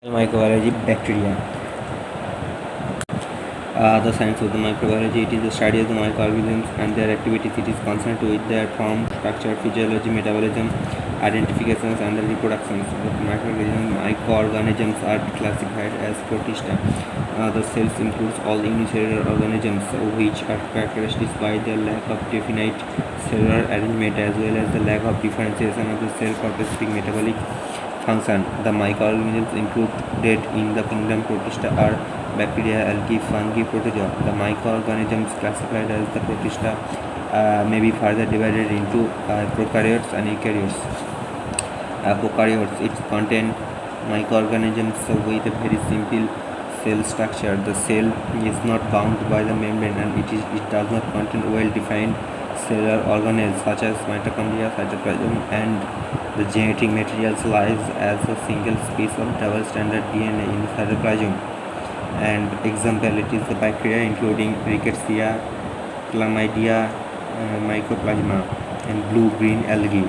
Microbiology bacteria. The science of the microbiology, it is the study of the microorganisms and their activities. It is concerned with their form, structure, physiology, metabolism, identifications and the reproductions. The microorganisms are classified as protista. The cells includes all unicellular organisms which are characterized by their lack of definite cellular arrangement as well as the lack of differentiation of the cell for specific metabolic function. The microorganisms included in the kingdom Protista are bacteria, algae, fungi, protozoa. The microorganisms classified as the Protista may be further divided into prokaryotes and eukaryotes. Prokaryotes, it contain microorganisms with a very simple cell structure. The cell is not bound by the membrane and it does not contain well-defined cellular organelles such as mitochondria, cytoplasm, and the genetic materials lies as a single piece of double-stranded DNA in the cytoplasm. And example, it is the bacteria including Rickettsia, Chlamydia, Mycoplasma, and blue-green algae.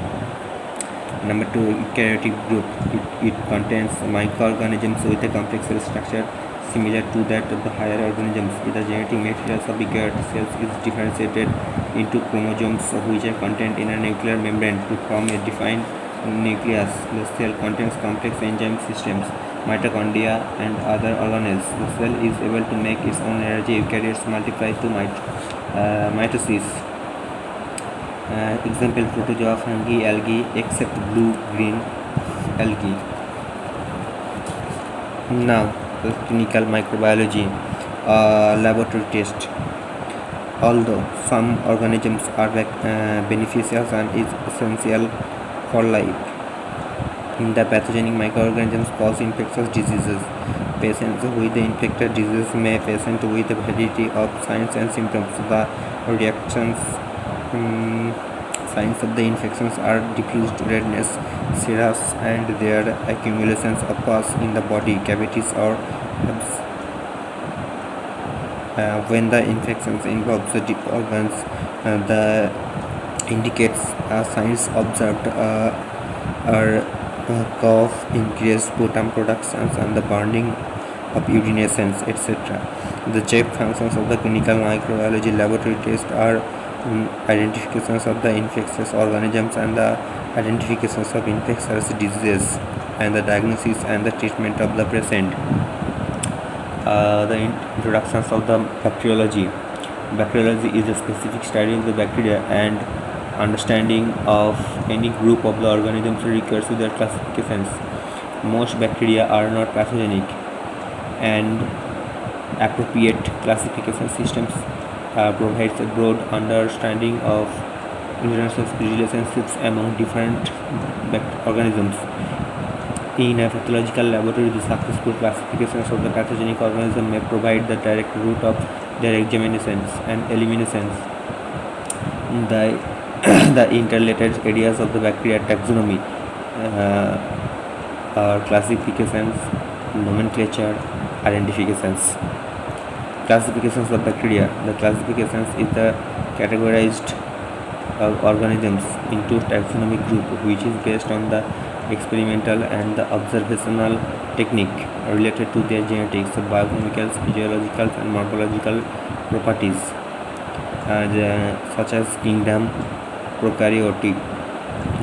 Number 2, eukaryotic group. It contains microorganisms with a complex cell structure similar to that of the higher organisms. The genetic materials of eukaryotic cells is differentiated into chromosomes which are contained in a nuclear membrane to form a defined nucleus. The cell contains complex enzyme systems, mitochondria, and other organelles. The cell is able to make its own energy. Eukaryotes multiply to mitosis. Example, protozoa, fungi, algae, except blue-green algae. Now, the clinical microbiology laboratory test. Although some organisms are beneficial and is essential for life, the pathogenic microorganisms cause infectious diseases. Patients with the infected disease may present with a variety of signs and symptoms. The reactions signs of the infections are diffused redness, serous, and their accumulations of pus in the body cavities or when the infections involve the deep organs, the indicates signs observed are cough, increased sputum productions, and the burning of urinations, etc. The chief functions of the clinical microbiology laboratory test are identifications of the infectious organisms and the identifications of infectious diseases and the diagnosis and the treatment of the patient. The introductions of the bacteriology. Bacteriology is a specific study of the bacteria, and understanding of any group of the organisms requires their classifications. Most bacteria are not pathogenic, and appropriate classification systems provides a broad understanding of relationships among different organisms. In a pathological laboratory, the successful classifications of the pathogenic organism may provide the direct route of their examinations and eliminations. The interrelated areas of the bacteria taxonomy are classifications, nomenclature, identifications. Classifications of bacteria. The classifications is the categorized organisms into taxonomic group, which is based on the experimental and the observational technique related to their genetics, biochemical, physiological, and morphological properties, such as kingdom, prokaryotic,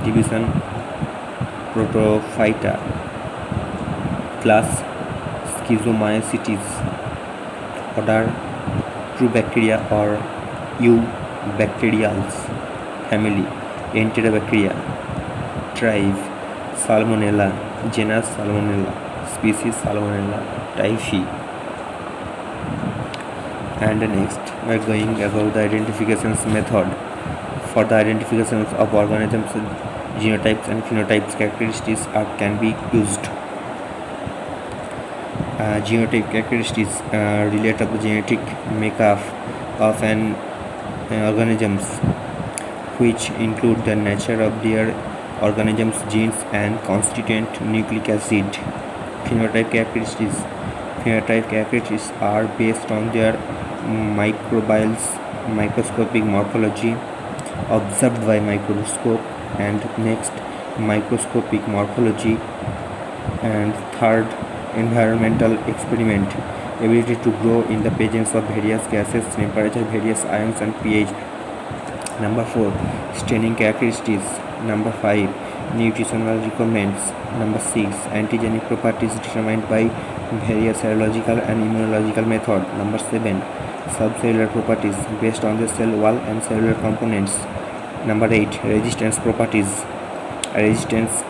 division, protophyta, class, schizomycetes, order, true bacteria or Eubacteriales, family, Enterobacteria, tribe, Salmonella, genus Salmonella, species Salmonella, typhi. And next we are going about the identifications method. For the identifications of organisms, genotypes and phenotypes characteristics can be used. Genotype characteristics relate to the genetic makeup of an organisms, which include the nature of their organism's genes and constituent nucleic acid. Phenotype characteristics are based on their microscopic morphology observed by microscope, and next microscopic morphology, and third environmental experiment, ability to grow in the presence of various gases, temperature, various ions and pH. Number 4, staining characteristics. Number 5, nutritional requirements. Number 6, antigenic properties determined by various serological and immunological method. Number 7, subcellular properties based on the cell wall and cellular components. Number 8, resistance properties, resistance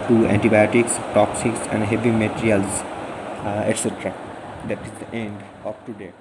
to antibiotics, toxics and heavy materials, etc. That is the end of today.